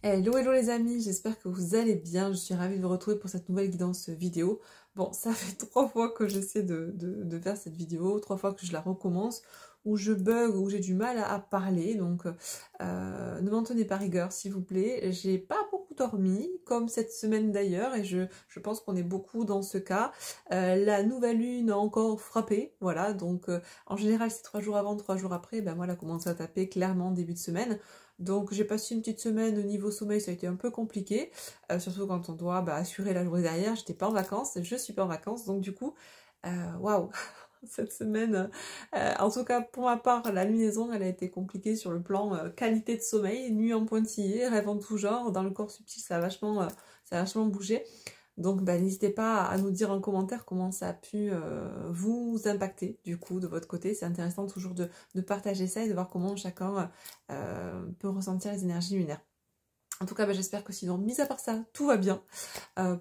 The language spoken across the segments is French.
Hello hello les amis, j'espère que vous allez bien, je suis ravie de vous retrouver pour cette nouvelle guidance vidéo. Bon, ça fait 3 fois que j'essaie de faire cette vidéo, 3 fois que je la recommence, où je bug, où j'ai du mal à parler, donc ne m'en tenez pas rigueur s'il vous plaît. J'ai pas beaucoup dormi, comme cette semaine d'ailleurs, et je pense qu'on est beaucoup dans ce cas. La nouvelle lune a encore frappé, voilà, donc en général c'est 3 jours avant, 3 jours après, ben moi elle a commencé à taper clairement début de semaine. Donc j'ai passé une petite semaine au niveau sommeil, ça a été un peu compliqué, surtout quand on doit assurer la journée derrière. J'étais pas en vacances, je suis pas en vacances, donc du coup, waouh, cette semaine, en tout cas pour ma part, la lunaison, elle a été compliquée sur le plan qualité de sommeil, nuit en pointillé, rêve en tout genre, dans le corps subtil, ça a vachement bougé. Donc n'hésitez pas à nous dire en commentaire comment ça a pu vous impacter du coup de votre côté. C'est intéressant toujours de partager ça et de voir comment chacun peut ressentir les énergies lunaires. En tout cas, j'espère que sinon, mis à part ça, tout va bien.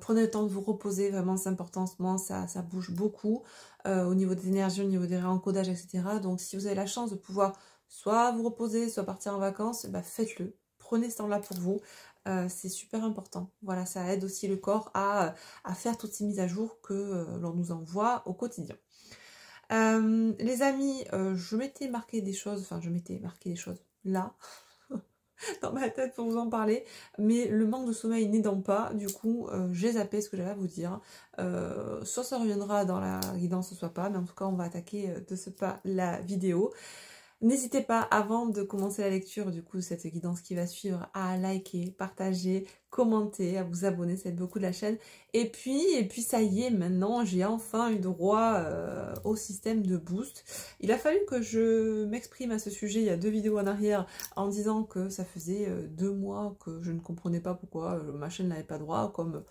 Prenez le temps de vous reposer, vraiment c'est important en ce moment, ça bouge beaucoup au niveau des énergies, au niveau des réencodages, etc. Donc si vous avez la chance de pouvoir soit vous reposer, soit partir en vacances, faites-le. Prenez ce temps-là pour vous, c'est super important. Voilà, ça aide aussi le corps à faire toutes ces mises à jour que l'on nous envoie au quotidien. Les amis, je m'étais marqué des choses, enfin je m'étais marqué des choses là, dans ma tête pour vous en parler, mais le manque de sommeil n'aidant pas, du coup j'ai zappé ce que j'avais à vous dire. Soit ça reviendra dans la guidance, soit pas, mais en tout cas on va attaquer de ce pas la vidéo. N'hésitez pas, avant de commencer la lecture du coup de cette guidance qui va suivre, à liker, partager, commenter, à vous abonner, ça aide beaucoup de la chaîne. Et puis ça y est, maintenant j'ai enfin eu droit au système de boost. Il a fallu que je m'exprime à ce sujet, il y a 2 vidéos en arrière, en disant que ça faisait 2 mois que je ne comprenais pas pourquoi ma chaîne n'avait pas droit, comme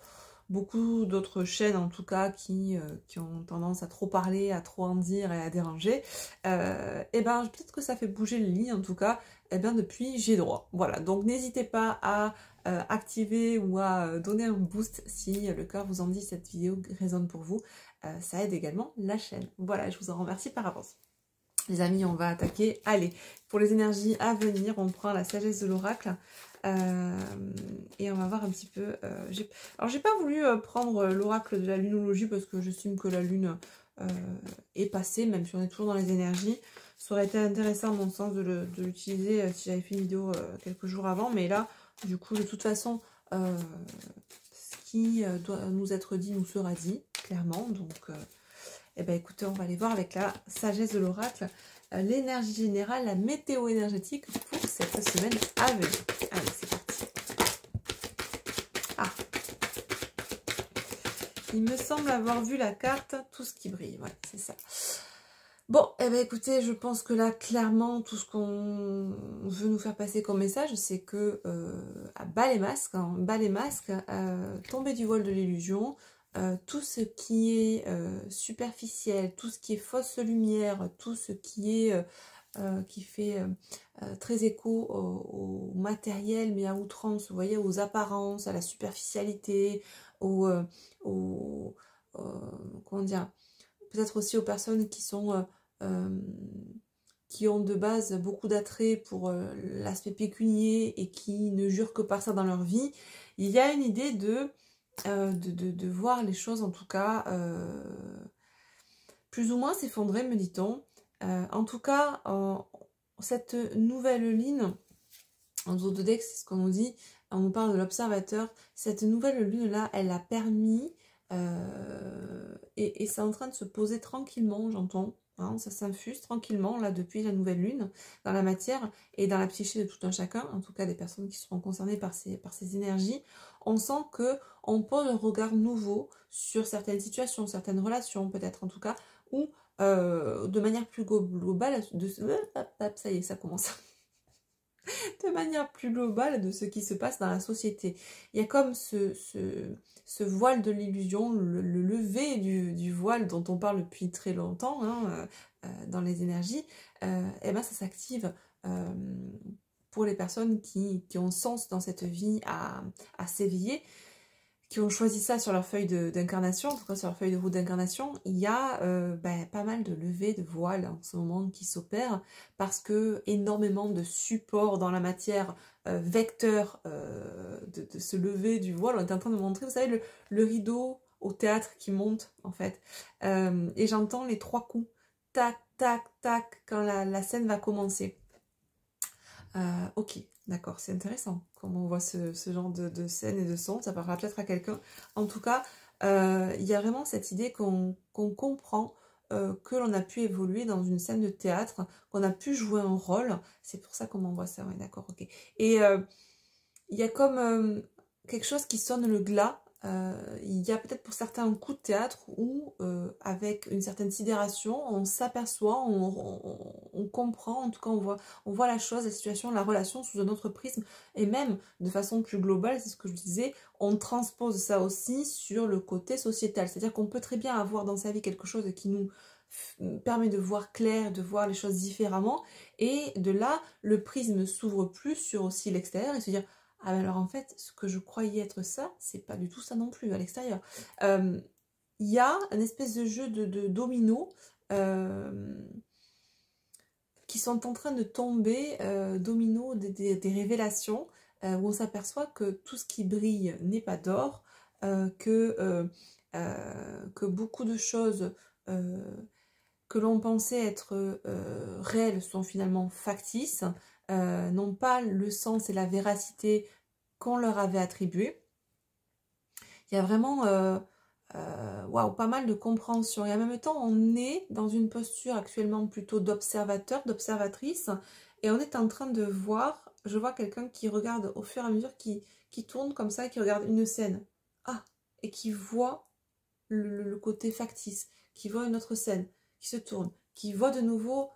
beaucoup d'autres chaînes en tout cas qui ont tendance à trop parler, à trop en dire et à déranger, et peut-être que ça fait bouger le lit en tout cas, depuis j'ai droit. Voilà, donc n'hésitez pas à activer ou à donner un boost si le cœur vous en dit cette vidéo résonne pour vous, ça aide également la chaîne. Voilà, je vous en remercie par avance. Les amis, on va attaquer. Allez, pour les énergies à venir, on prend la sagesse de l'oracle. Et on va voir un petit peu... Alors, j'ai pas voulu prendre l'oracle de la lunologie parce que j'estime que la lune est passée, même si on est toujours dans les énergies. Ça aurait été intéressant, à mon sens, de l'utiliser si j'avais fait une vidéo quelques jours avant. Mais là, du coup, de toute façon, ce qui doit nous être dit nous sera dit, clairement. Donc... écoutez, on va aller voir avec la sagesse de l'oracle l'énergie générale, la météo énergétique pour cette semaine à venir. Allez, c'est parti. Ah, il me semble avoir vu la carte tout ce qui brille. Ouais, c'est ça. Bon, écoutez, je pense que là, clairement, tout ce qu'on veut nous faire passer comme message, c'est que bas les masques, hein, bas les masques, tomber du voile de l'illusion. Tout ce qui est superficiel, tout ce qui est fausse lumière, tout ce qui est qui fait très écho au matériel, mais à outrance, vous voyez, aux apparences, à la superficialité, au, comment dire, peut-être aussi aux personnes qui sont qui ont de base beaucoup d'attrait pour l'aspect pécunier et qui ne jurent que par ça dans leur vie. Il y a une idée de voir les choses en tout cas plus ou moins s'effondrer, me dit-on. En tout cas, cette nouvelle ligne, en zodiaque, c'est ce qu'on nous dit, on nous parle de l'observateur, cette nouvelle lune-là, elle a permis, et c'est en train de se poser tranquillement, j'entends, hein, ça s'infuse tranquillement, là, depuis la nouvelle lune, dans la matière et dans la psyché de tout un chacun, en tout cas des personnes qui seront concernées par ces énergies. On sent que on pose un regard nouveau sur certaines situations, certaines relations, peut-être en tout cas, ou de manière plus globale, ça y est, ça commence. De manière plus globale de ce qui se passe dans la société. Il y a comme ce voile de l'illusion, le lever du voile dont on parle depuis très longtemps hein, dans les énergies, ça s'active pour les personnes qui ont sens dans cette vie à s'éveiller, qui ont choisi ça sur leur feuille d'incarnation, en tout cas sur leur feuille de route d'incarnation. Il y a pas mal de levées de voiles en ce moment qui s'opèrent parce que énormément de supports dans la matière, vecteurs de se lever du voile. On était en train de montrer, vous savez, le rideau au théâtre qui monte, en fait. Et j'entends les 3 coups. Tac, tac, tac, quand la scène va commencer. Ok, d'accord, c'est intéressant comment on voit ce genre de scène et de son. Ça parlera peut-être à quelqu'un. En tout cas, il y a vraiment cette idée qu'on comprend que l'on a pu évoluer dans une scène de théâtre, qu'on a pu jouer un rôle. C'est pour ça qu'on voit ça, ouais, d'accord, ok. Et il y a comme quelque chose qui sonne le glas. Il y a peut-être pour certains un coup de théâtre où, avec une certaine sidération, on s'aperçoit, on comprend, en tout cas on voit la chose, la situation, la relation sous un autre prisme, et même de façon plus globale, c'est ce que je disais, on transpose ça aussi sur le côté sociétal. C'est-à-dire qu'on peut très bien avoir dans sa vie quelque chose qui nous permet de voir clair, de voir les choses différemment, et de là, le prisme s'ouvre plus sur aussi l'extérieur, et se dire ah ben alors en fait, ce que je croyais être ça, c'est pas du tout ça non plus à l'extérieur. Il y a un espèce de jeu de dominos qui sont en train de tomber, dominos des révélations, où on s'aperçoit que tout ce qui brille n'est pas d'or, que beaucoup de choses que l'on pensait être réelles sont finalement factices, n'ont pas le sens et la véracité qu'on leur avait attribué. Il y a vraiment waouh, pas mal de compréhension. Et en même temps, on est dans une posture actuellement plutôt d'observateur, d'observatrice, et on est en train de voir, je vois quelqu'un qui regarde au fur et à mesure, qui tourne comme ça, qui regarde une scène. Ah, et qui voit le côté factice, qui voit une autre scène, qui se tourne, qui voit de nouveau.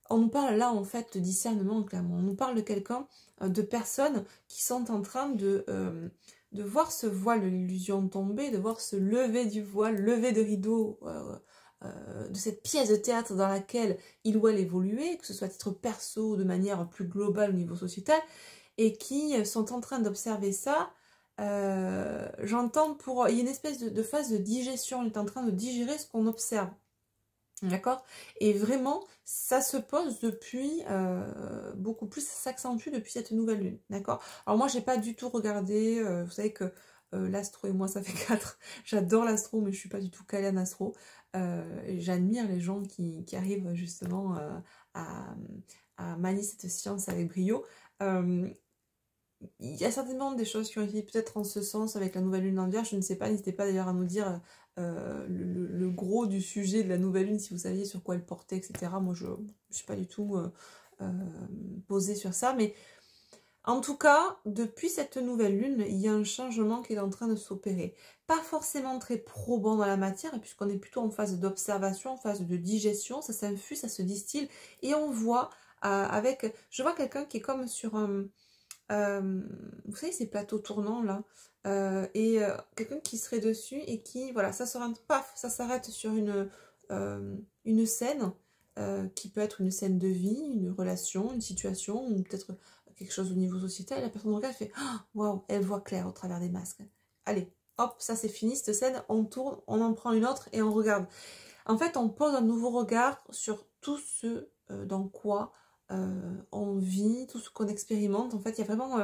On nous parle là en fait de discernement, clairement. On nous parle de quelqu'un, de personnes qui sont en train de voir ce voile de l'illusion tomber, de voir ce lever du voile, lever de rideau de cette pièce de théâtre dans laquelle il ou elle évoluait, que ce soit à titre perso ou de manière plus globale au niveau sociétal, et qui sont en train d'observer ça. J'entends il y a une espèce de phase de digestion, on est en train de digérer ce qu'on observe. D'accord? Et vraiment, ça se pose depuis, beaucoup plus, ça s'accentue depuis cette nouvelle lune. D'accord? Alors moi, j'ai pas du tout regardé, vous savez que l'astro et moi, ça fait 4. J'adore l'astro, mais je suis pas du tout calée en astro. Et j'admire les gens qui arrivent justement à, à manier cette science avec brio. Il y a certainement des choses qui ont été peut-être en ce sens avec la nouvelle lune en Vierge, je ne sais pas, n'hésitez pas d'ailleurs à nous dire le gros du sujet de la nouvelle lune, si vous saviez sur quoi elle portait, etc. Moi, je ne suis pas du tout posée sur ça, mais en tout cas, depuis cette nouvelle lune, il y a un changement qui est en train de s'opérer. Pas forcément très probant dans la matière, puisqu'on est plutôt en phase d'observation, en phase de digestion, ça s'infuse, ça se distille, et on voit je vois quelqu'un qui est comme sur un... vous savez ces plateaux tournants là, quelqu'un qui serait dessus et qui, voilà, ça s'arrête, paf, ça s'arrête sur une scène qui peut être une scène de vie, une relation, une situation, ou peut-être quelque chose au niveau sociétal, et la personne regarde et fait « Waouh, elle voit clair au travers des masques. Allez, hop, ça c'est fini, cette scène, on tourne, on en prend une autre et on regarde. » En fait, on pose un nouveau regard sur tout ce dans quoi on vit, tout ce qu'on expérimente. En fait, il y a vraiment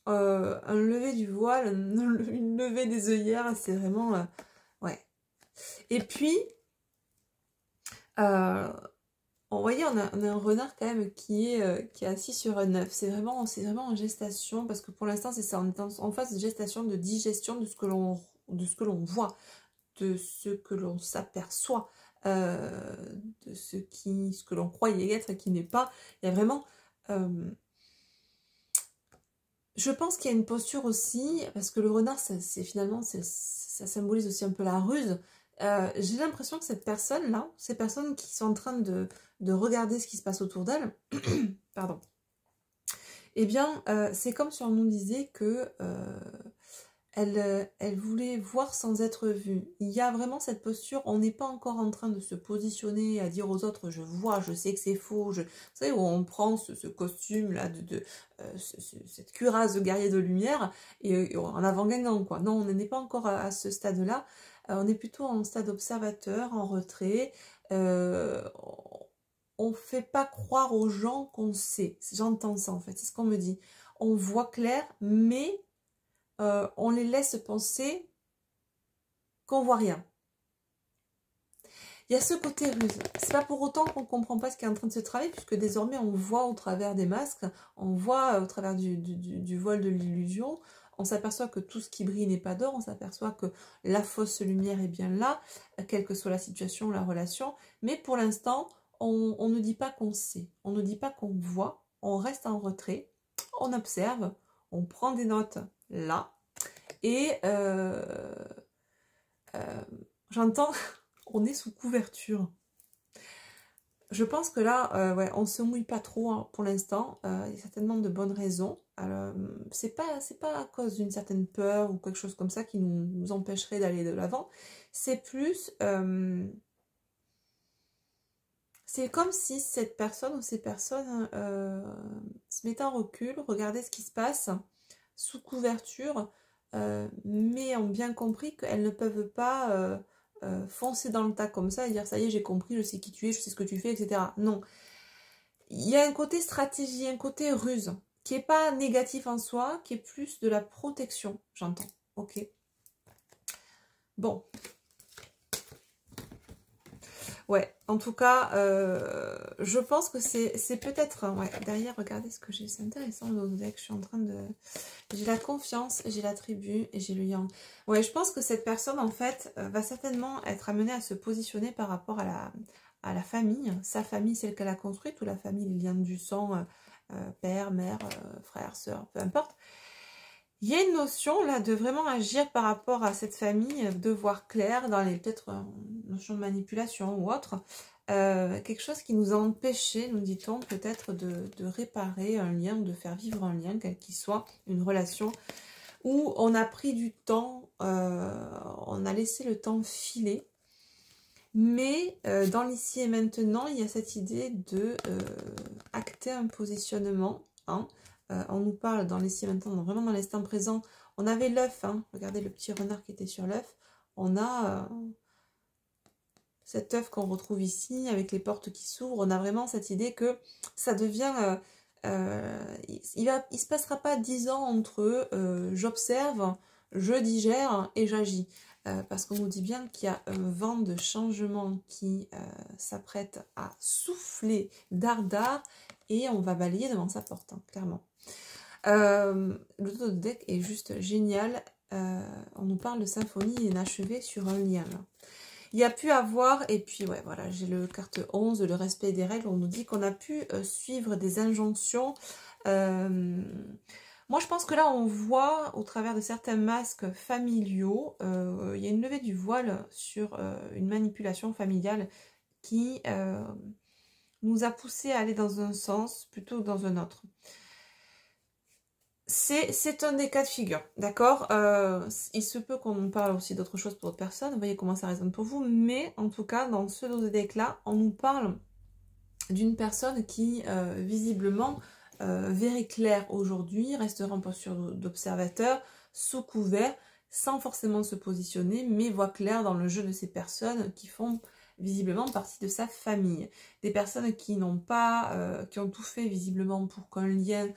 un lever du voile, une levée des œillères, c'est vraiment... ouais. Et puis, vous voyez, on a un renard quand même qui est assis sur un œuf. C'est vraiment en gestation, parce que pour l'instant, c'est ça, on est en phase de gestation, de digestion de ce que l'on voit, de ce que l'on s'aperçoit, de ce que l'on croyait être et qui n'est pas. Il y a vraiment... je pense qu'il y a une posture aussi, parce que le renard, ça symbolise aussi un peu la ruse. J'ai l'impression que cette personne-là, ces personnes qui sont en train de regarder ce qui se passe autour d'elles, pardon, eh bien, c'est comme si on nous disait que elle voulait voir sans être vue. Il y a vraiment cette posture, on n'est pas encore en train de se positionner, à dire aux autres, je vois, je sais que c'est faux, vous savez, où on prend ce costume-là, cette cuirasse de guerrier de lumière, et en avant-gagnant, quoi. Non, on n'est pas encore à ce stade-là, on est plutôt en stade observateur, en retrait, on ne fait pas croire aux gens qu'on sait, j'entends ça en fait, c'est ce qu'on me dit. on voit clair, mais on les laisse penser qu'on voit rien. Il y a ce côté ruse. C'est pas pour autant qu'on ne comprend pas ce qui est en train de se travailler, puisque désormais on voit au travers des masques, on voit au travers du voile de l'illusion, on s'aperçoit que tout ce qui brille n'est pas d'or, on s'aperçoit que la fausse lumière est bien là, quelle que soit la situation, la relation, mais pour l'instant, on ne dit pas qu'on sait, on ne dit pas qu'on voit, on reste en retrait, on observe, on prend des notes là, et j'entends... On est sous couverture. Je pense que là, ouais, on ne se mouille pas trop hein, pour l'instant. Il y a certainement de bonnes raisons. C'est pas à cause d'une certaine peur ou quelque chose comme ça qui nous empêcherait d'aller de l'avant. C'est plus... c'est comme si cette personne ou ces personnes se mettaient en recul, regardaient ce qui se passe sous couverture, mais ont bien compris qu'elles ne peuvent pas... foncer dans le tas comme ça et dire ça y est j'ai compris, je sais qui tu es, je sais ce que tu fais, etc. Non, il y a un côté stratégie, un côté ruse qui est pas négatif en soi, qui est plus de la protection, j'entends. Ok, bon, ouais, en tout cas je pense que c'est peut-être ouais, derrière, regardez ce que j'ai, c'est intéressant le deck, je suis en train de... J'ai la confiance, j'ai la tribu et j'ai le yang. Ouais, je pense que cette personne, en fait, va certainement être amenée à se positionner par rapport à la famille. Sa famille, celle qu'elle a construite, ou la famille, les liens du sang, père, mère, frère, sœur, peu importe. Il y a une notion, là, de vraiment agir par rapport à cette famille, de voir clair dans les, peut-être, notion de manipulation ou autre. Quelque chose qui nous a empêché, nous dit-on, peut-être de réparer un lien ou de faire vivre un lien, quel qu'il soit, une relation, où on a pris du temps, on a laissé le temps filer, mais dans l'ici et maintenant, il y a cette idée de acter un positionnement, hein. On nous parle dans l'ici et maintenant, vraiment dans l'instant présent, on avait l'œuf, hein, regardez le petit renard qui était sur l'œuf, on a... cet œuf qu'on retrouve ici, avec les portes qui s'ouvrent, on a vraiment cette idée que ça devient... il se passera pas 10 ans entre j'observe, je digère et j'agis. Parce qu'on nous dit bien qu'il y a un vent de changement qui s'apprête à souffler dardard et on va balayer devant sa porte, hein, clairement. Le deck est juste génial. On nous parle de symphonie inachevée sur un lien, là. Il y a pu avoir, et puis ouais, voilà, j'ai le carte 11, le respect des règles, on nous dit qu'on a pu suivre des injonctions. Moi, je pense que là, on voit, au travers de certains masques familiaux, il y a une levée du voile sur une manipulation familiale qui nous a poussé à aller dans un sens plutôt que dans un autre. C'est un des cas de figure, d'accord. Il se peut qu'on nous parle aussi d'autres choses pour d'autres personnes, vous voyez comment ça résonne pour vous, mais en tout cas, dans ce dos de deck-là, on nous parle d'une personne qui, visiblement, verrait clair aujourd'hui, restera en posture d'observateur, sous couvert, sans forcément se positionner, mais voit clair dans le jeu de ces personnes qui font visiblement partie de sa famille. Des personnes qui n'ont pas, qui ont tout fait visiblement pour qu'un lien,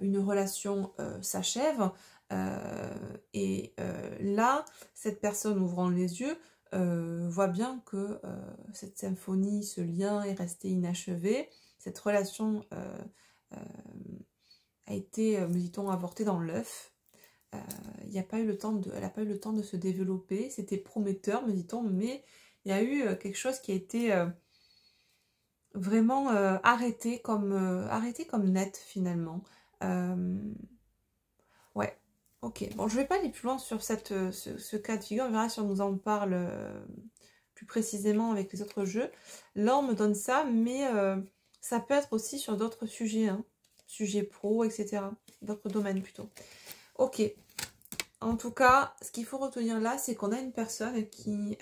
une relation s'achève, et là, cette personne ouvrant les yeux voit bien que cette symphonie, ce lien est resté inachevé, cette relation a été, me dit-on, avortée dans l'œuf. Elle n'a pas eu le temps de se développer, c'était prometteur, me dit-on, mais il y a eu quelque chose qui a été vraiment arrêté comme net finalement. Ouais, ok. Bon, je vais pas aller plus loin sur ce cas de figure. On verra si on nous en parle plus précisément avec les autres jeux. Là, on me donne ça, mais ça peut être aussi sur d'autres sujets, hein. Sujets pro, etc. D'autres domaines plutôt. Ok. En tout cas, ce qu'il faut retenir là, c'est qu'on a une personne qui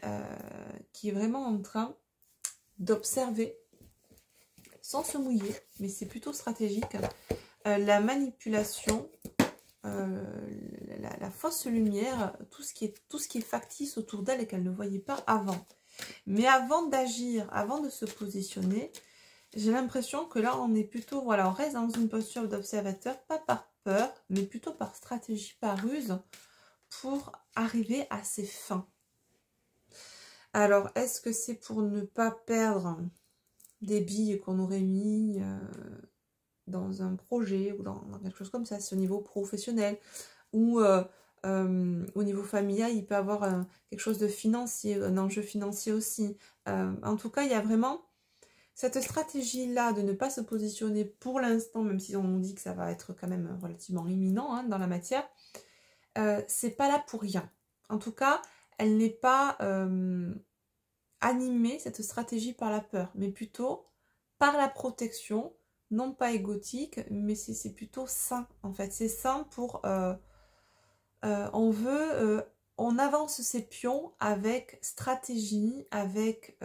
est vraiment en train d'observer, sans se mouiller, mais c'est plutôt stratégique, la manipulation, la fausse lumière, tout ce qui est factice autour d'elle et qu'elle ne voyait pas avant. Mais avant d'agir, avant de se positionner, j'ai l'impression que là on est plutôt, voilà, on reste dans une posture d'observateur, peur, mais plutôt par stratégie, par ruse, pour arriver à ses fins. Alors, est-ce que c'est pour ne pas perdre des billes qu'on aurait mis dans un projet ou dans quelque chose comme ça, c'est au niveau professionnel, ou au niveau familial, il peut avoir quelque chose de financier, un enjeu financier aussi. En tout cas, il y a vraiment cette stratégie-là de ne pas se positionner pour l'instant, même si on nous dit que ça va être quand même relativement imminent hein, dans la matière, c'est pas là pour rien. En tout cas, elle n'est pas animée, cette stratégie, par la peur, mais plutôt par la protection, non pas égotique, mais c'est plutôt sain, en fait. C'est sain pour... on avance ses pions avec stratégie, avec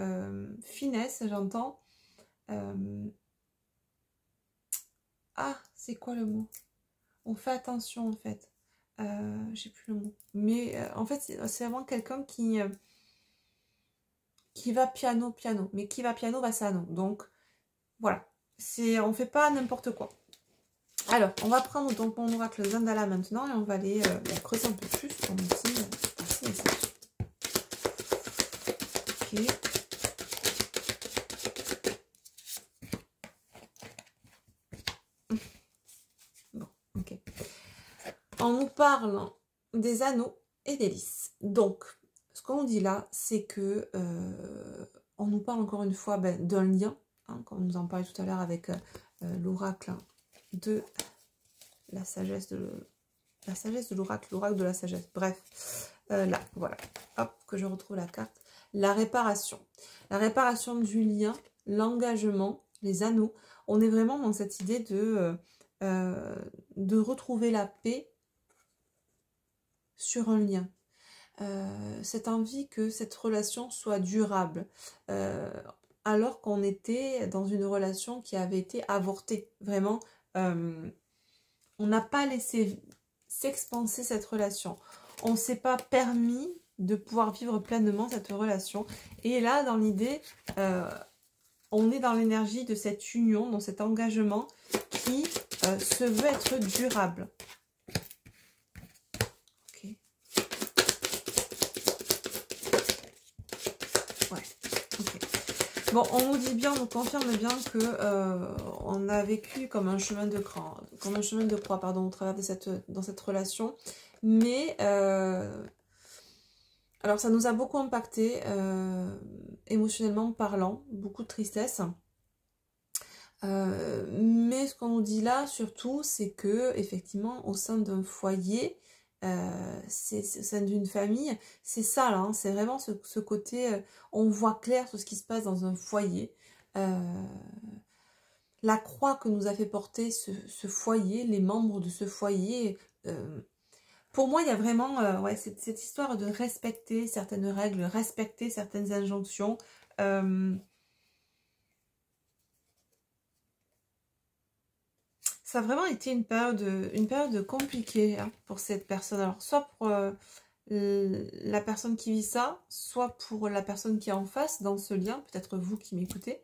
finesse, j'entends. Ah, c'est quoi le mot? On fait attention, en fait. J'ai plus le mot. Mais en fait, c'est vraiment quelqu'un qui va piano, piano. Mais qui va piano, va sano. Donc, voilà. On fait pas n'importe quoi. Alors, on va prendre donc mon oracle Zandala maintenant et on va aller creuser un peu plus pour mon signe. Ok. Bon, ok. On nous parle des anneaux et des lys. Donc, ce qu'on dit là, c'est que on nous parle encore une fois d'un lien, hein, comme on nous en parlait tout à l'heure avec l'oracle de la sagesse de l'oracle, l'oracle de la sagesse. Bref, là, voilà. Hop, que je retrouve la carte. La réparation. La réparation du lien, l'engagement, les anneaux. On est vraiment dans cette idée de retrouver la paix sur un lien. Cette envie que cette relation soit durable. Alors qu'on était dans une relation qui avait été avortée. Vraiment, on n'a pas laissé s'expanser cette relation. On ne s'est pas permis de pouvoir vivre pleinement cette relation. Et là, dans l'idée, on est dans l'énergie de cette union, dans cet engagement qui se veut être durable. Ok. Ouais. Ok. Bon, on nous dit bien, on nous confirme bien que on a vécu comme un chemin de croix, au travers de dans cette relation. Mais alors ça nous a beaucoup impacté émotionnellement parlant, beaucoup de tristesse. Mais ce qu'on nous dit là surtout, c'est que effectivement au sein d'un foyer, au sein d'une famille, c'est ça là, hein, c'est vraiment ce côté, on voit clair sur ce qui se passe dans un foyer. La croix que nous a fait porter ce foyer, les membres de ce foyer. Pour moi, il y a vraiment ouais, cette histoire de respecter certaines règles, respecter certaines injonctions. Ça a vraiment été une période compliquée hein, pour cette personne. Alors, soit pour la personne qui vit ça, soit pour la personne qui est en face dans ce lien, peut-être vous qui m'écoutez.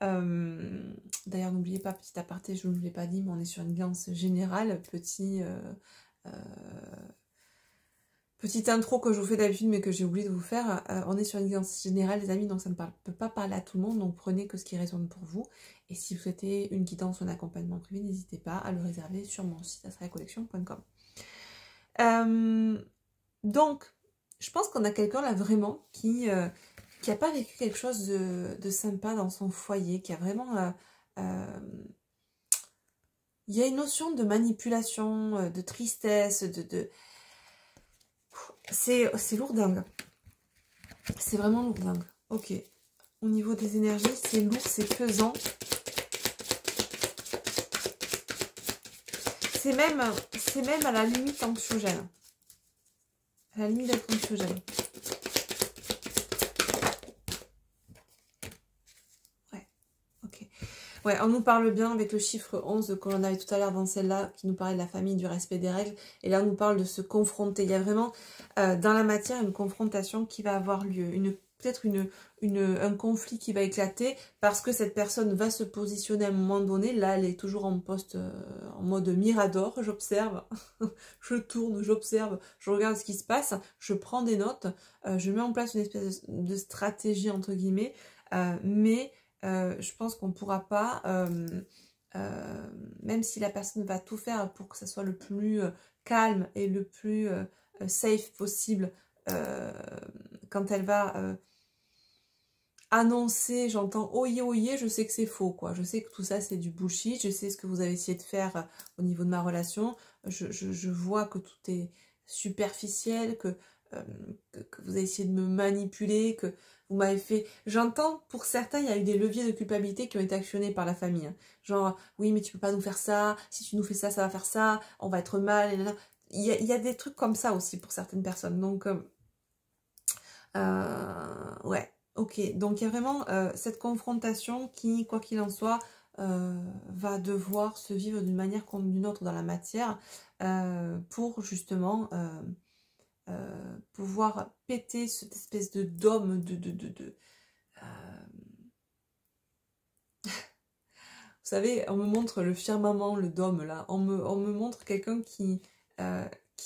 D'ailleurs, n'oubliez pas, petit aparté, je ne vous l'ai pas dit, mais on est sur une guidance générale, petite intro que je vous fais d'habitude mais que j'ai oublié de vous faire. On est sur une guidance générale les amis, donc ça ne peut pas parler à tout le monde, donc prenez que ce qui résonne pour vous. Et si vous souhaitez une guidance ou un accompagnement privé, n'hésitez pas à le réserver sur mon site asracollection.com. Donc, je pense qu'on a quelqu'un là vraiment qui n'a pas vécu quelque chose de sympa dans son foyer, qui a vraiment... il y a une notion de manipulation, de tristesse, c'est lourdingue. C'est vraiment lourdingue. Ok. Au niveau des énergies, c'est lourd, c'est pesant. C'est même à la limite anxiogène. À la limite d'être anxiogène. Ouais. Ok. Ouais, on nous parle bien avec le chiffre 11 que l'on avait tout à l'heure dans celle-là, qui nous parlait de la famille, du respect des règles. Et là, on nous parle de se confronter. Il y a vraiment, dans la matière, une confrontation qui va avoir lieu. peut-être un conflit qui va éclater parce que cette personne va se positionner à un moment donné. Là, elle est toujours en poste, en mode mirador, j'observe, je tourne, j'observe, je regarde ce qui se passe, je prends des notes, je mets en place une espèce de stratégie entre guillemets, mais je pense qu'on ne pourra pas, même si la personne va tout faire pour que ça soit le plus calme et le plus safe possible, quand elle va annoncer, j'entends oyez oyez, je sais que c'est faux quoi, je sais que tout ça c'est du bullshit, je sais ce que vous avez essayé de faire au niveau de ma relation, je vois que tout est superficiel, que vous avez essayé de me manipuler, que vous m'avez fait... J'entends, pour certains, il y a eu des leviers de culpabilité qui ont été actionnés par la famille, hein. Genre, oui mais tu peux pas nous faire ça, si tu nous fais ça, ça va faire ça, on va être mal, et là. Il y a des trucs comme ça aussi pour certaines personnes, donc... ouais, ok. Donc il y a vraiment cette confrontation qui, quoi qu'il en soit, va devoir se vivre d'une manière comme d'une autre dans la matière pour justement pouvoir péter cette espèce de dôme Vous savez, on me montre le firmament, le dôme là. On me montre quelqu'un qui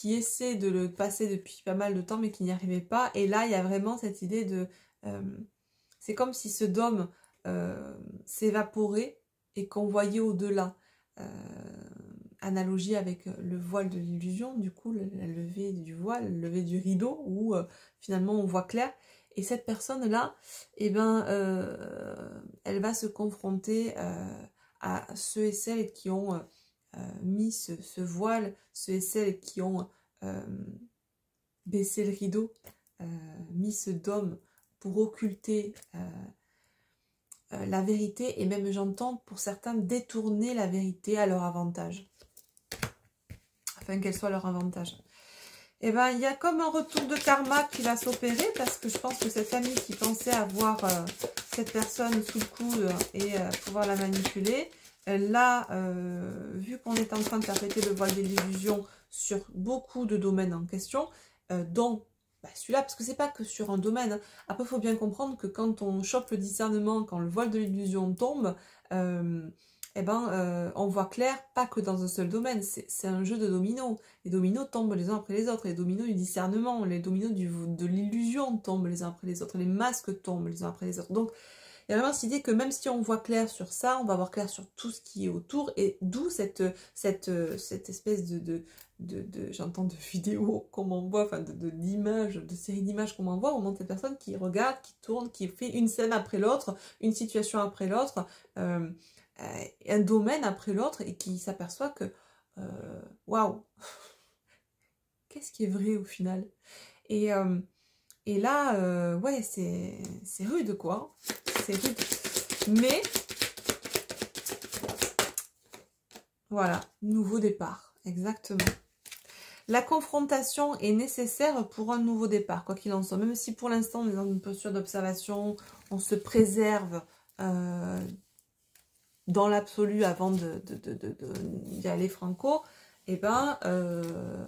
essaie de le passer depuis pas mal de temps mais qui n'y arrivait pas. Et là, il y a vraiment cette idée de... c'est comme si ce dôme s'évaporait et qu'on voyait au-delà. Analogie avec le voile de l'illusion, du coup, la levée du voile, le lever du rideau, où finalement on voit clair. Et cette personne-là, eh ben, elle va se confronter à ceux et celles qui ont mis ce voile, ceux et celles qui ont baissé le rideau, mis ce dôme pour occulter la vérité, et même j'entends pour certains détourner la vérité à leur avantage, afin qu'elle soit leur avantage. Et ben il y a comme un retour de karma qui va s'opérer, parce que je pense que cette famille qui pensait avoir cette personne sous le coude et pouvoir la manipuler, là, vu qu'on est en train de faire péter le voile de l'illusion sur beaucoup de domaines en question, dont celui-là, parce que c'est pas que sur un domaine, hein. Après, il faut bien comprendre que quand on chope le discernement, quand le voile de l'illusion tombe, on voit clair, pas que dans un seul domaine, c'est un jeu de dominos. Les dominos tombent les uns après les autres, les dominos du discernement, les dominos de l'illusion tombent les uns après les autres, les masques tombent les uns après les autres. Donc, il y a vraiment cette idée que même si on voit clair sur ça, on va voir clair sur tout ce qui est autour, et d'où cette espèce j'entends de vidéos qu'on m'envoie, enfin d'images, de séries d'images qu'on m'envoie, on montre cette personne qui regarde, qui tourne, qui fait une scène après l'autre, une situation après l'autre, un domaine après l'autre, et qui s'aperçoit que waouh, qu'est-ce qui est vrai au final? Et là, ouais, c'est rude quoi, c'est rude. Mais voilà, nouveau départ, exactement. La confrontation est nécessaire pour un nouveau départ, quoi qu'il en soit. Même si pour l'instant on est dans une posture d'observation, on se préserve dans l'absolu avant d'y aller franco, et ben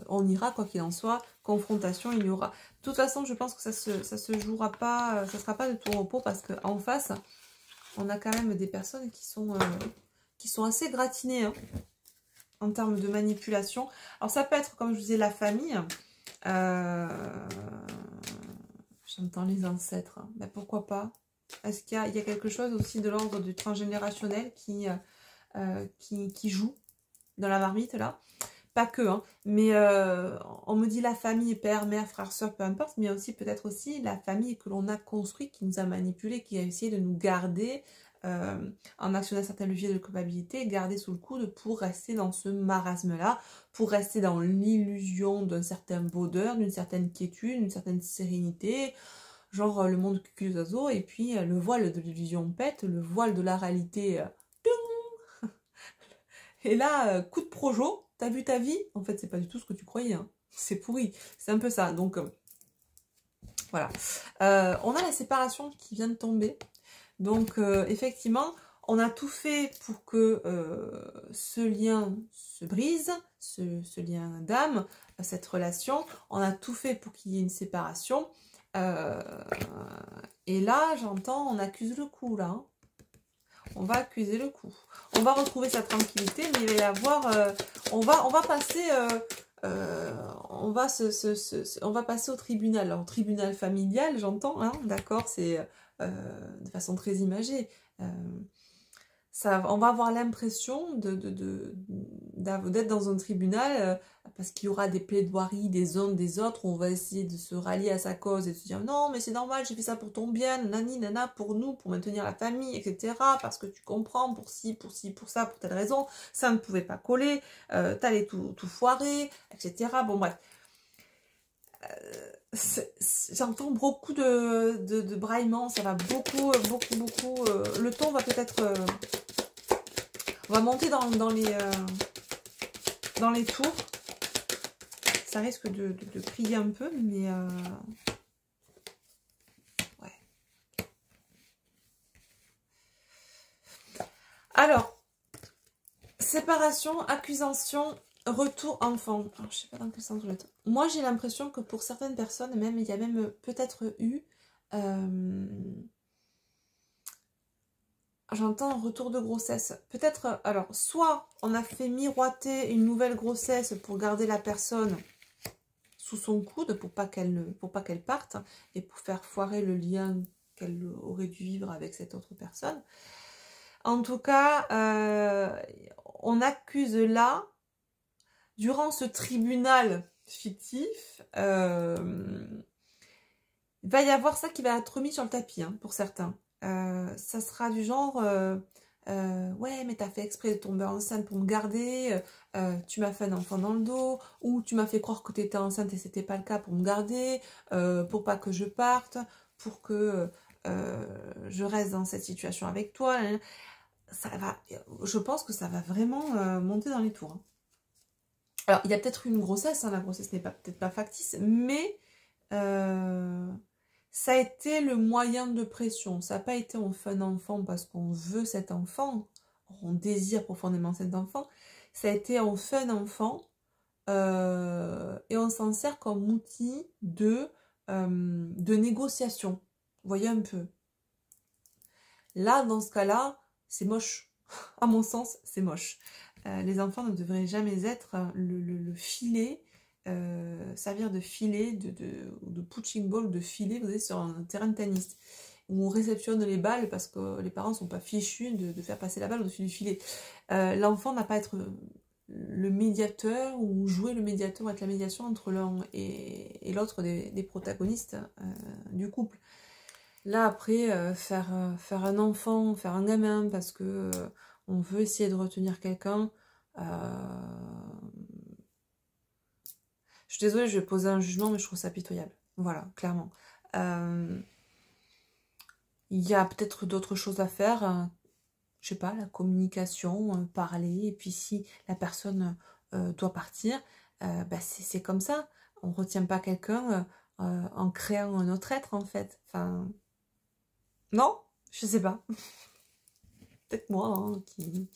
on ira, quoi qu'il en soit. Confrontation, il y aura. De toute façon, je pense que ça se jouera pas, ça sera pas de tout repos, parce qu'en face, on a quand même des personnes qui sont assez gratinées, hein, en termes de manipulation. Alors ça peut être, comme je vous disais, la famille. J'entends les ancêtres. Ben, pourquoi pas? Est-ce qu'il y a quelque chose aussi de l'ordre du transgénérationnel qui joue dans la marmite là? Pas que, hein, mais on me dit la famille, père, mère, frère, soeur, peu importe, mais aussi peut-être aussi la famille que l'on a construite, qui nous a manipulés, qui a essayé de nous garder en actionnant certains leviers de culpabilité, garder sous le coude pour rester dans ce marasme-là, pour rester dans l'illusion d'un certain bonheur, d'une certaine quiétude, d'une certaine sérénité, genre le monde cucul oiseaux, et puis le voile de l'illusion pète, le voile de la réalité, et là, coup de projo, t'as vu ta vie? En fait, c'est pas du tout ce que tu croyais, hein. C'est pourri, c'est un peu ça, donc voilà. On a la séparation qui vient de tomber. Donc, effectivement, on a tout fait pour que ce lien se brise, ce lien d'âme, cette relation. On a tout fait pour qu'il y ait une séparation. Et là, j'entends, on accuse le coup, là. Hein. On va accuser le coup. On va retrouver sa tranquillité, mais il va y avoir... on va passer... on va passer au tribunal. Alors, tribunal familial, j'entends, hein, d'accord, c'est de façon très imagée. On va avoir l'impression d'être dans un tribunal parce qu'il y aura des plaidoiries des uns des autres où on va essayer de se rallier à sa cause et de se dire non mais c'est normal, j'ai fait ça pour ton bien, nani nana, pour nous, pour maintenir la famille, etc. Parce que tu comprends, pour ci, pour ça, pour telle raison, ça ne pouvait pas coller, t'allais tout foirer, etc. Bon bref. J'entends beaucoup de braillements, ça va beaucoup, le ton va peut-être... on va monter dans les tours. Ça risque de crier un peu, mais... ouais. Alors, séparation, accusation, retour enfant. Alors, je sais pas dans quel sens je vais être. Moi, j'ai l'impression que pour certaines personnes, même il y a même peut-être eu... j'entends un retour de grossesse. Peut-être, alors, soit on a fait miroiter une nouvelle grossesse pour garder la personne sous son coude pour pas qu'elle parte et pour faire foirer le lien qu'elle aurait dû vivre avec cette autre personne. En tout cas, on accuse là, durant ce tribunal fictif, il va y avoir ça qui va être remis sur le tapis, hein, pour certains. Ça sera du genre ouais mais t'as fait exprès de tomber enceinte pour me garder, tu m'as fait un enfant dans le dos, ou tu m'as fait croire que t'étais enceinte et c'était pas le cas pour me garder, pour pas que je parte, pour que je reste dans cette situation avec toi. Ça va, je pense que ça va vraiment monter dans les tours, hein. Alors il y a peut-être une grossesse, hein, la grossesse n'est peut-être pas factice, mais ça a été le moyen de pression. Ça n'a pas été on fait un enfant parce qu'on veut cet enfant, on désire profondément cet enfant. Ça a été on fait un enfant et on s'en sert comme outil de négociation. Vous voyez un peu. Là, dans ce cas-là, c'est moche. À mon sens, c'est moche. Les enfants ne devraient jamais être le filet, servir de filet, de punching ball, de filet, vous savez, sur un terrain de tennis, où on réceptionne les balles parce que les parents ne sont pas fichus de faire passer la balle au-dessus du filet. L'enfant n'a pas à être le médiateur ou jouer le médiateur, être la médiation entre l'un et l'autre des protagonistes du couple. Là, après, faire un enfant, faire un gamin parce que on veut essayer de retenir quelqu'un, je suis désolée, je vais poser un jugement, mais je trouve ça pitoyable. Voilà, clairement. Il y a peut-être d'autres choses à faire. Je sais pas, la communication, parler. Et puis si la personne doit partir, bah c'est comme ça. On ne retient pas quelqu'un en créant un autre être, en fait. Enfin, non, je sais pas. Peut-être moi, hein, qui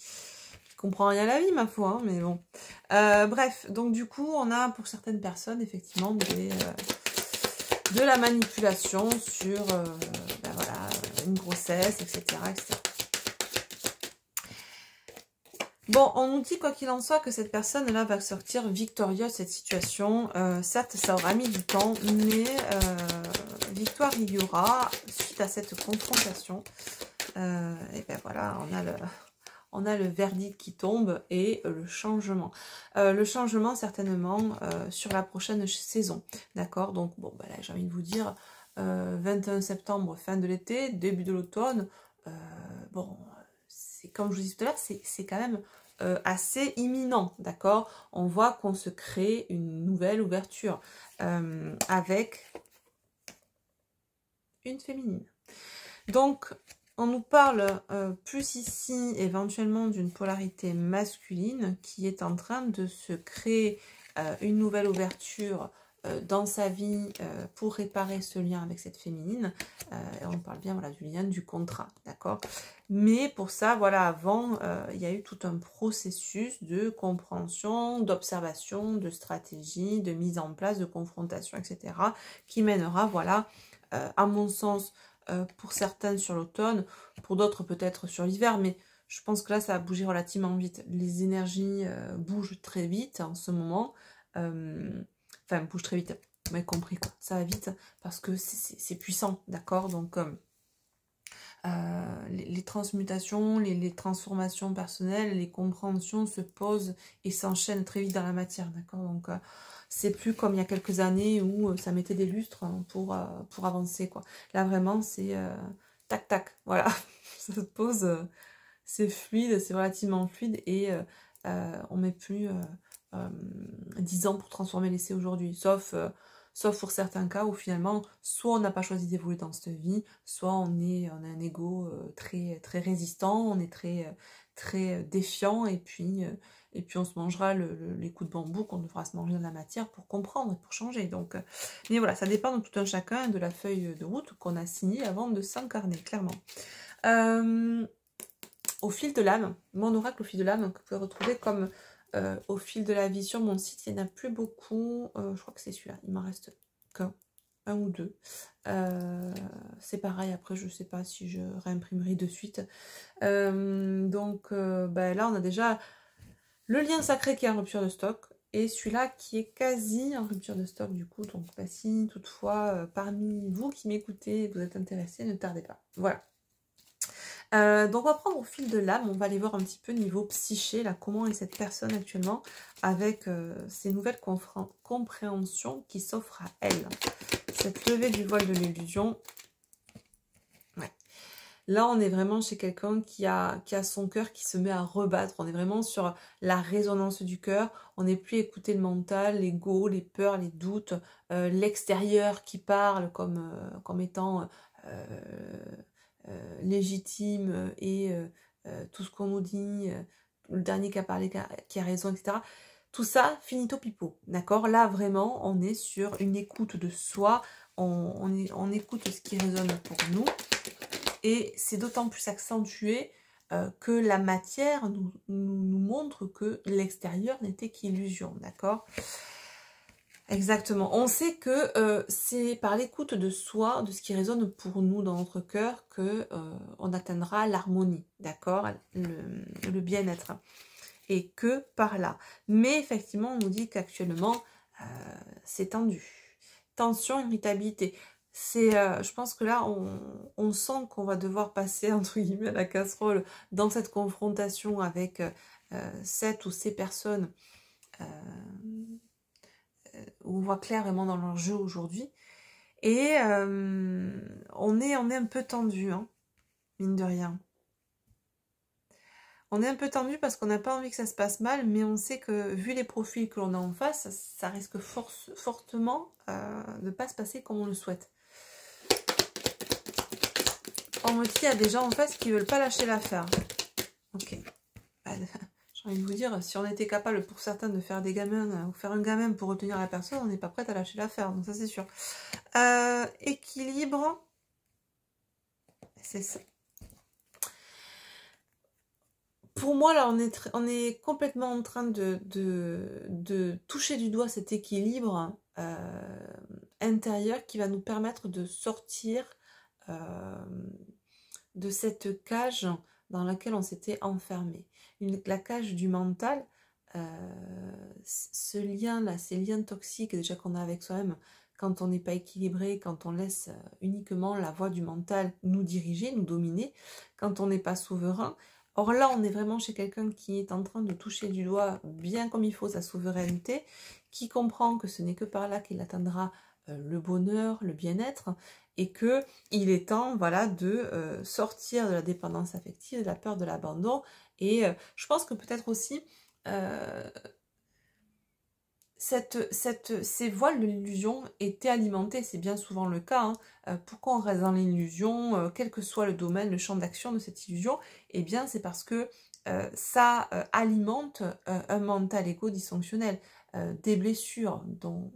comprend rien à la vie, ma foi, hein, mais bon. Bref, donc du coup, on a pour certaines personnes, effectivement, de la manipulation sur ben voilà, une grossesse, etc., etc. Bon, on nous dit, quoi qu'il en soit, que cette personne-là va sortir victorieuse de cette situation. Certes, ça aura mis du temps, mais victoire il y aura suite à cette confrontation. Et ben voilà, on a le verdict qui tombe et le changement. Le changement, certainement, sur la prochaine saison. D'accord? Donc, bon, ben là, j'ai envie de vous dire, 21 septembre, fin de l'été, début de l'automne. Bon, c'est comme je vous disais tout à l'heure, c'est quand même assez imminent. D'accord? On voit qu'on se crée une nouvelle ouverture avec une féminine. Donc, on nous parle plus ici éventuellement d'une polarité masculine qui est en train de se créer une nouvelle ouverture dans sa vie pour réparer ce lien avec cette féminine. On parle bien voilà, du lien du contrat, d'accord? Mais pour ça, voilà, avant, il y a eu tout un processus de compréhension, d'observation, de stratégie, de mise en place, de confrontation, etc. qui mènera, voilà, à mon sens, pour certaines sur l'automne, pour d'autres peut-être sur l'hiver, mais je pense que là, ça a bougé relativement vite. Les énergies bougent très vite en ce moment. Enfin, bougent très vite. Vous m'avez compris, quoi. Ça va vite parce que c'est puissant, d'accord? Donc, les transmutations, les transformations personnelles, les compréhensions se posent et s'enchaînent très vite dans la matière, d'accord? Donc, c'est plus comme il y a quelques années où ça mettait des lustres hein, pour avancer, quoi. Là, vraiment, c'est tac, tac, voilà. Ça se pose... c'est fluide, c'est relativement fluide et on met plus 10 ans pour transformer l'essai aujourd'hui. Sauf pour certains cas où finalement, soit on n'a pas choisi d'évoluer dans cette vie, soit on a un ego très, très résistant, on est très défiant et puis on se mangera les coups de bambou qu'on devra se manger dans la matière pour comprendre et pour changer. Donc, mais voilà, ça dépend de tout un chacun de la feuille de route qu'on a signée avant de s'incarner, clairement. Au fil de l'âme, mon oracle au fil de l'âme, que vous pouvez retrouver comme au fil de la vie sur mon site, il n'y en a plus beaucoup, je crois que c'est celui-là, il m'en reste qu'un ou deux. C'est pareil, après je ne sais pas si je réimprimerai de suite. Donc là on a déjà le lien sacré qui est en rupture de stock, et celui-là qui est quasi en rupture de stock du coup, donc si toutefois parmi vous qui m'écoutez, vous êtes intéressés, ne tardez pas. Voilà. Donc on va prendre au fil de l'âme, on va aller voir un petit peu niveau psyché, là, comment est cette personne actuellement avec ces nouvelles compréhensions qui s'offrent à elle. Cette levée du voile de l'illusion. Ouais. Là on est vraiment chez quelqu'un qui a son cœur qui se met à rebattre, on est vraiment sur la résonance du cœur, on n'est plus écouter le mental, l'ego, les peurs, les doutes, l'extérieur qui parle comme étant... légitime et tout ce qu'on nous dit, le dernier qui a parlé qui a raison, etc. Tout ça, finito pipo, d'accord? Là, vraiment, on est sur une écoute de soi, on écoute ce qui résonne pour nous, et c'est d'autant plus accentué que la matière nous montre que l'extérieur n'était qu'illusion, d'accord? Exactement. On sait que c'est par l'écoute de soi, de ce qui résonne pour nous dans notre cœur, que on atteindra l'harmonie, d'accord, le bien-être. Et que par là. Mais effectivement, on nous dit qu'actuellement, c'est tendu. Tension, irritabilité. Je pense que là, on sent qu'on va devoir passer, entre guillemets, à la casserole dans cette confrontation avec cette ou ces personnes où on voit clair vraiment dans leur jeu aujourd'hui. Et on est un peu tendu, hein, mine de rien. On est un peu tendu parce qu'on n'a pas envie que ça se passe mal, mais on sait que vu les profils que l'on a en face, ça risque fortement de ne pas se passer comme on le souhaite. On me dit qu'il y a des gens en face qui ne veulent pas lâcher l'affaire. Ok. J'ai envie de vous dire, si on était capable pour certains de faire des gamins, ou faire un gamin pour retenir la personne, on n'est pas prête à lâcher l'affaire, donc ça c'est sûr. Équilibre, c'est ça. Pour moi, là, on est complètement en train de toucher du doigt cet équilibre intérieur qui va nous permettre de sortir de cette cage dans laquelle on s'était enfermé. La cage du mental, ce lien-là, ces liens toxiques déjà qu'on a avec soi-même, quand on n'est pas équilibré, quand on laisse uniquement la voix du mental nous diriger, nous dominer, quand on n'est pas souverain. Or là, on est vraiment chez quelqu'un qui est en train de toucher du doigt bien comme il faut sa souveraineté, qui comprend que ce n'est que par là qu'il atteindra le bonheur, le bien-être, et que il est temps, voilà, de sortir de la dépendance affective, de la peur de l'abandon. Et je pense que peut-être aussi ces voiles de l'illusion étaient alimentés, c'est bien souvent le cas. Pourquoi on reste dans l'illusion, quel que soit le domaine, le champ d'action de cette illusion? Eh bien, c'est parce que ça alimente un mental égo dysfonctionnel. des blessures dont,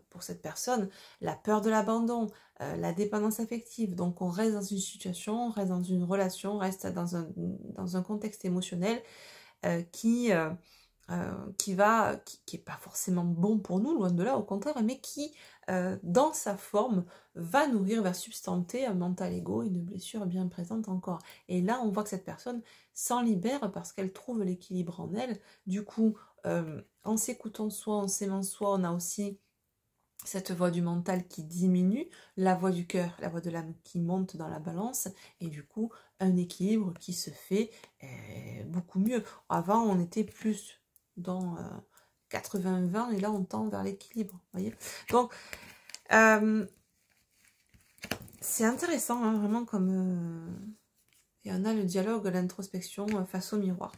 pour cette personne, la peur de l'abandon, la dépendance affective. Donc on reste dans une situation, on reste dans une relation, on reste dans un contexte émotionnel qui est pas forcément bon pour nous, loin de là, au contraire, mais qui, dans sa forme, va nourrir, va substanter un mental ego, une blessure bien présente encore. Et là, on voit que cette personne s'en libère parce qu'elle trouve l'équilibre en elle. Du coup, en s'écoutant soi, en s'aimant soi, on a aussi cette voix du mental qui diminue, la voix du cœur, la voix de l'âme qui monte dans la balance, et du coup, un équilibre qui se fait beaucoup mieux. Avant, on était plus dans 80-20, et là, on tend vers l'équilibre, voyez. Donc, c'est intéressant, hein, vraiment, comme... et on a le dialogue, l'introspection face au miroir.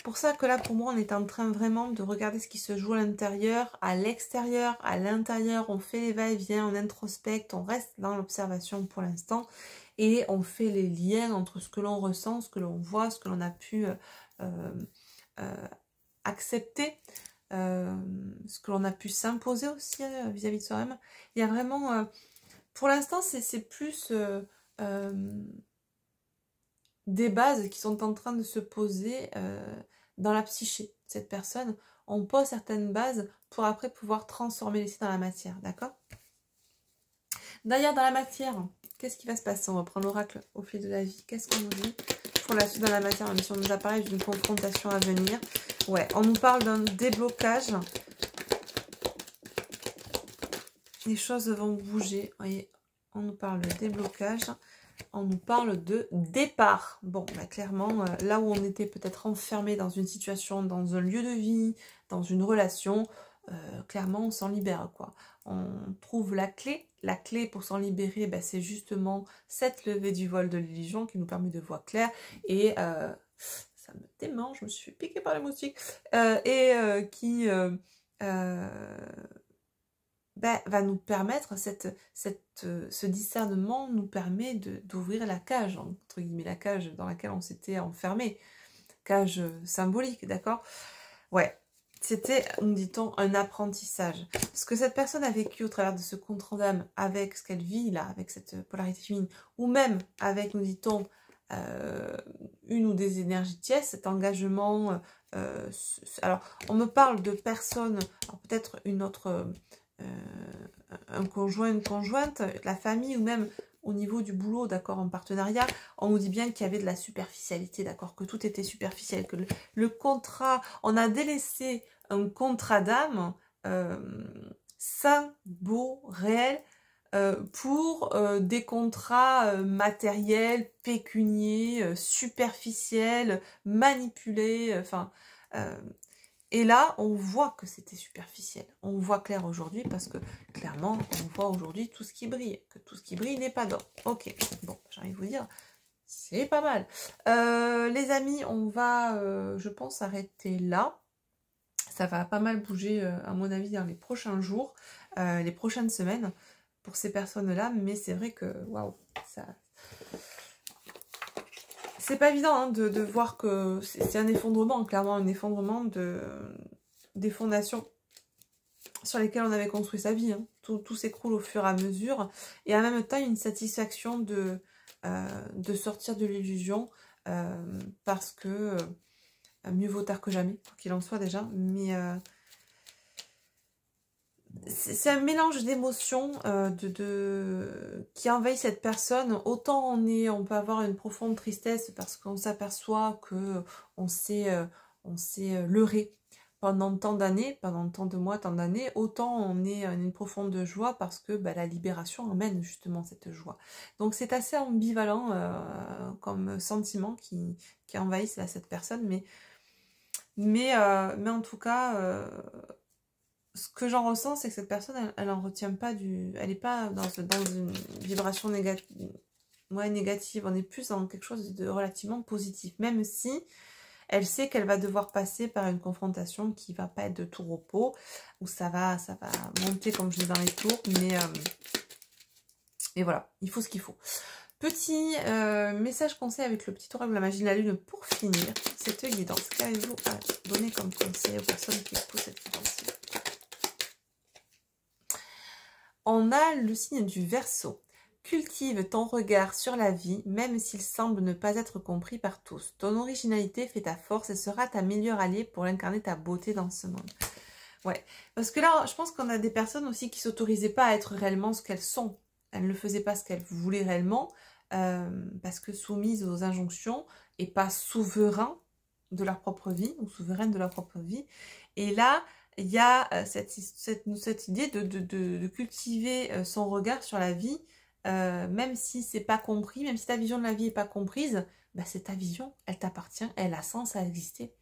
Pour ça que là, pour moi, on est en train vraiment de regarder ce qui se joue à l'intérieur, à l'extérieur, à l'intérieur. On fait les va-et-vient, on introspecte, on reste dans l'observation pour l'instant. Et on fait les liens entre ce que l'on ressent, ce que l'on voit, ce que l'on a pu accepter, ce que l'on a pu s'imposer aussi vis-à-vis de soi-même. Il y a vraiment... pour l'instant, c'est plus... des bases qui sont en train de se poser dans la psyché de cette personne. On pose certaines bases pour après pouvoir transformer les dans la matière, d'accord? D'ailleurs, dans la matière, qu'est-ce qui va se passer? On va prendre l'oracle au fil de la vie. Qu'est-ce qu'on nous dit pour la suite dans la matière? Même si on nous a parlé d'une confrontation à venir. Ouais, on nous parle d'un déblocage. Les choses vont bouger. Vous voyez, on nous parle de déblocage. On nous parle de départ. Bon, bah clairement, là où on était peut-être enfermé dans une situation, dans un lieu de vie, dans une relation, clairement, on s'en libère, quoi. On trouve la clé. La clé pour s'en libérer, bah, c'est justement cette levée du voile de l'illusion qui nous permet de voir clair. Et ça me démange, je me suis fait piquer par les moustiques. Qui... va nous permettre, ce discernement nous permet d'ouvrir la cage, entre guillemets, la cage dans laquelle on s'était enfermé, cage symbolique, d'accord? Ouais, c'était, nous dit-on, un apprentissage. Ce que cette personne a vécu au travers de ce compte d'âme, avec ce qu'elle vit là, avec cette polarité féminine, ou même avec, nous dit-on, une ou des énergies tièces, cet engagement, alors on me parle de personnes, peut-être une autre... un conjoint, une conjointe, la famille ou même au niveau du boulot, d'accord, en partenariat, on nous dit bien qu'il y avait de la superficialité, d'accord, que tout était superficiel, que le contrat, on a délaissé un contrat d'âme sain, beau, réel, pour des contrats matériels, pécuniers, superficiels, manipulés, enfin... et là, on voit que c'était superficiel. On voit clair aujourd'hui parce que, clairement, on voit aujourd'hui tout ce qui brille. Que tout ce qui brille n'est pas d'or. Ok, bon, j'ai envie de vous dire, c'est pas mal. Les amis, on va, je pense, arrêter là. Ça va pas mal bouger, à mon avis, dans les prochains jours, les prochaines semaines, pour ces personnes-là. Mais c'est vrai que, waouh, ça... C'est pas évident hein, de voir que c'est un effondrement, clairement un effondrement des fondations sur lesquelles on avait construit sa vie. Hein. Tout s'écroule au fur et à mesure. Et en même temps, il y a une satisfaction de sortir de l'illusion parce que mieux vaut tard que jamais, pour qu'il en soit déjà. Mais c'est un mélange d'émotions qui envahit cette personne. Autant on peut avoir une profonde tristesse parce qu'on s'aperçoit que on s'est leurré pendant tant d'années, pendant tant de mois, tant d'années. Autant on est en une profonde joie parce que la libération emmène justement cette joie. Donc c'est assez ambivalent comme sentiment qui envahit cette personne. Mais en tout cas... ce que j'en ressens, c'est que cette personne, elle en retient pas elle n'est pas dans une vibration négative. Ouais, négative. On est plus dans quelque chose de relativement positif. Même si elle sait qu'elle va devoir passer par une confrontation qui va pas être de tout repos, où ça va monter comme je dis dans les tours. Mais voilà, il faut ce qu'il faut. Petit message conseil avec le petit oracle de la magie de la lune pour finir cette guidance. Qu'avez-vous à donner comme conseil aux personnes qui écoutent cette guidance? On a le signe du Verseau. Cultive ton regard sur la vie, même s'il semble ne pas être compris par tous. Ton originalité fait ta force et sera ta meilleure alliée pour incarner ta beauté dans ce monde. Ouais, parce que là, je pense qu'on a des personnes aussi qui s'autorisaient pas à être réellement ce qu'elles sont. Elles ne faisaient pas ce qu'elles voulaient réellement, parce que soumises aux injonctions et pas souverains de leur propre vie, ou souveraines de leur propre vie. Et là, il y a cette idée de cultiver son regard sur la vie, même si c'est pas compris, même si ta vision de la vie n'est pas comprise, bah c'est ta vision, elle t'appartient, elle a sens à exister.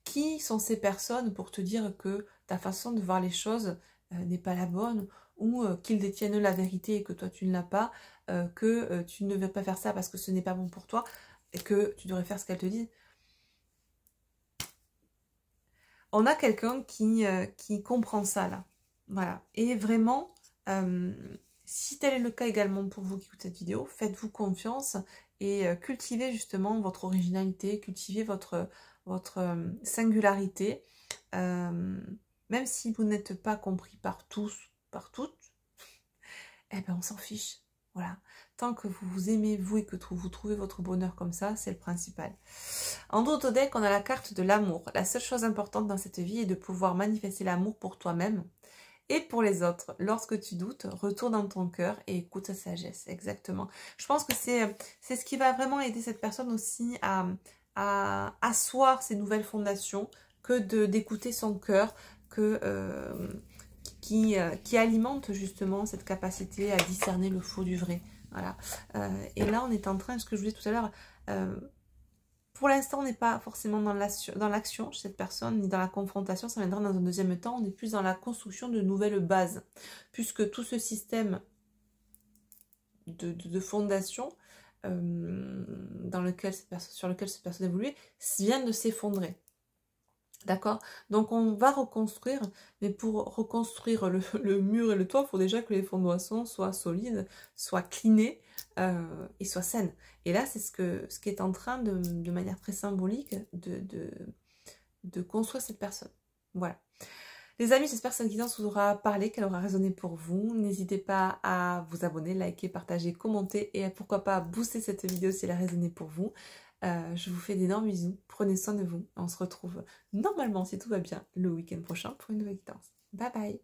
Qui sont ces personnes pour te dire que ta façon de voir les choses n'est pas la bonne, ou qu'ils détiennent la vérité et que toi tu ne l'as pas, que tu ne veux pas faire ça parce que ce n'est pas bon pour toi, et que tu devrais faire ce qu'elles te disent. On a quelqu'un qui comprend ça là, voilà, et vraiment, si tel est le cas également pour vous qui écoutez cette vidéo, faites-vous confiance et cultivez justement votre originalité, cultivez votre singularité, même si vous n'êtes pas compris par tous, par toutes, eh ben on s'en fiche, voilà. Tant que vous vous aimez vous et que vous trouvez votre bonheur comme ça, c'est le principal. En d'autres decks, on a la carte de l'amour. La seule chose importante dans cette vie est de pouvoir manifester l'amour pour toi-même et pour les autres. Lorsque tu doutes, retourne dans ton cœur et écoute sa sagesse. Exactement. Je pense que c'est ce qui va vraiment aider cette personne aussi à asseoir ses nouvelles fondations, que d'écouter son cœur, qui alimente justement cette capacité à discerner le faux du vrai. Voilà. Et là, on est en train, ce que je vous disais tout à l'heure, pour l'instant, on n'est pas forcément dans l'action chez cette personne, ni dans la confrontation, ça viendra dans un deuxième temps, on est plus dans la construction de nouvelles bases, puisque tout ce système de fondation sur lequel cette personne évolue vient de s'effondrer. D'accord? Donc on va reconstruire, mais pour reconstruire le mur et le toit, il faut déjà que les fondations soient solides, soient cleanées et soient saines. Et là, c'est ce qui est en train de manière très symbolique de construire cette personne. Voilà. Les amis, j'espère que cette guidance vous aura parlé, qu'elle aura résonné pour vous. N'hésitez pas à vous abonner, liker, partager, commenter et pourquoi pas booster cette vidéo si elle a résonné pour vous. Je vous fais d'énormes bisous, prenez soin de vous. On se retrouve normalement, si tout va bien, le week-end prochain pour une nouvelle guidance. Bye bye!